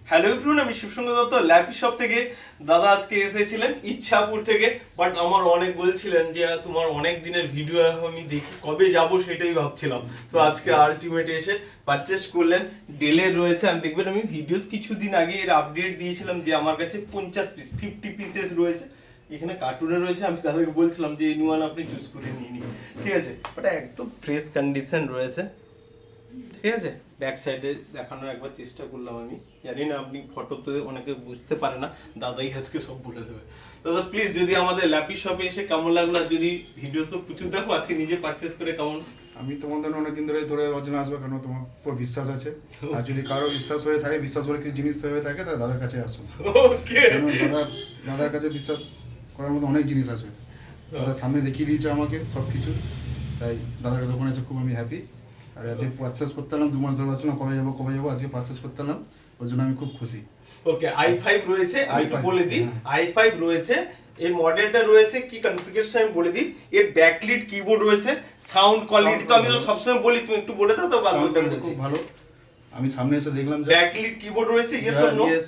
Hello everyone, আমি শিবসঙ্গ Dutta lappy shop থেকে। দাদা আজকে এসেছিলেন ইচ্ছাপুর থেকে, বাট আমার অনেক বলছিলেন যে তোমার অনেক দিনের ভিডিও আমি দেখি, কবে যাব সেটাই ভাবছিলাম। তো আজকে আলটিমেট এসে পারচেস করলেন। ডেলের রয়েছে, আমি দেখবেন আমি ভিডিওস কিছুদিন আগে এর আপডেট দিয়েছিলাম যে আমার কাছে 50 পিসেস রয়েছে। এখানে কার্টুনে রয়েছে, আমি দাদাকে বলছিলাম যে এই নিউয়ান আপনি চুজ করে নিয়ে নিন, ঠিক আছে। ওটা একদম ফ্রেশ কন্ডিশন রয়েছে, ঠিক আছে। ব্যাক সাইডে দেখানোর একবার চেষ্টা করলাম, আমি জানি না আপনি ফটোতে অনেকে বুঝতে পারে না, দাদাই আজকে সব বলে দেবে। দাদা প্লিজ যদি আমাদের ল্যাপি শপে এসে কেমন লাগলো, আর যদি ভিডিওস তো প্রচুর দেখো, আজকে নিজে পারচেস করে কেমন। আমি তোমাদের অনেকদিন ধরে অর্জনা আসবো, কেন তোমার উপর বিশ্বাস আছে। আর যদি কারো বিশ্বাস হয়ে থাকে, বিশ্বাস করে কিছু জিনিস হয়ে থাকে, তাহলে দাদার কাছে আসুন। ওকে, কেন দাদার কাছে বিশ্বাস করার মতো অনেক জিনিস আছে। দাদার সামনে দেখিয়ে দিয়েছে আমাকে সব কিছু, তাই দাদার দোকানে এসে খুব আমি হ্যাপি। আর আজকে পারচেস করতে এলাম, 2 মাস ধরে পাচ্ছি না কবে যাবো, আজকে পারচেস করতে এলাম, ওর জন্য আমি খুব খুশি। ওকে, i5 রয়েছে, আমি একটু i5 বলে দিই। হ্যাঁ। i5 রয়েছে, এই মডেলটা রয়েছে কি কনফিগারেশন আমি বলে দিই। এর ব্যাকলিট কিবোর্ড রয়েছে, সাউন্ড কোয়ালিটি তো আমি তো সবসময় বলি, তুমি একটু বলে দাও তো বাদ Sound বাকি quality খুব ভালো। আমি সামনে এসে দেখলাম যে ব্যাকলিট কিবোর্ড রয়েছে, yes or no. Yes,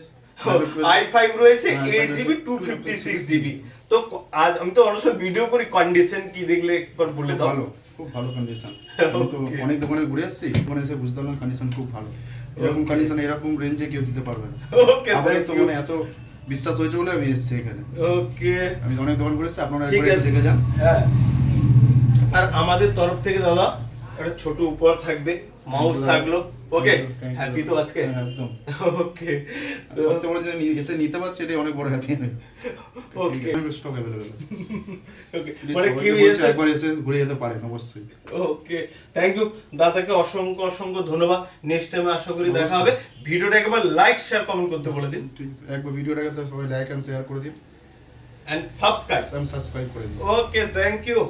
i5 রয়েছে হ্যাঁ, 8GB 256GB। তো আজ আমি তো অনেক সময় ভিডিও করি, কন্ডিশন কি দেখলে একবার বলে দাও। ভালো, খুব ভালো কন্ডিশন। আমি তো Okay. অনেক দোকানে ঘুরে আসছি, দোকানে এসে বুঝতে পারলাম কন্ডিশন খুব ভালো। এরকম Okay. কন্ডিশন এরকম রেঞ্জে কেউ দিতে পারবে না। ওকে, আপনাদের তো মানে এত বিশ্বাস হয়েছে বলে আমি এসেছি এখানে। ওকে, আমি অনেক দোকান ঘুরেছি, আপনারা ঠিক একবার আছে। এসে দেখে যান। হ্যাঁ, আর আমাদের তরফ থেকে দাদা একটা ছোট উপহার থাকবে, মাউস Thank you, থাকলো। ওকে, Thank you, হ্যাপি তো আজকে? হ্যাঁ, একদম। ওকে, তো সবচেয়ে বড় যে এসে নিতে পারছি, এটাই অনেক বড় হ্যাপি আমি। ওকে, স্টক অ্যাভেলেবল আছে। ওকে, Please, মানে সবাইকে কেউ বলছি, এসে, একবার এসে ঘুরে যেতে পারেন অবশ্যই। ওকে, থ্যাংক ইউ দাদাকে, অসংখ্য ধন্যবাদ। নেক্সট টাইমে আশা করি দেখা অবশ্যই। হবে। ভিডিওটা একবার লাইক শেয়ার কমেন্ট করতে বলে দিন, ঠিক আছে, একবার ভিডিওটাকে তো সবাই লাইক এন্ড শেয়ার করে দিন, এন্ড সাবস্ক্রাইব। সাবস্ক্রাইব করে দিন। ওকে, থ্যাংক ইউ।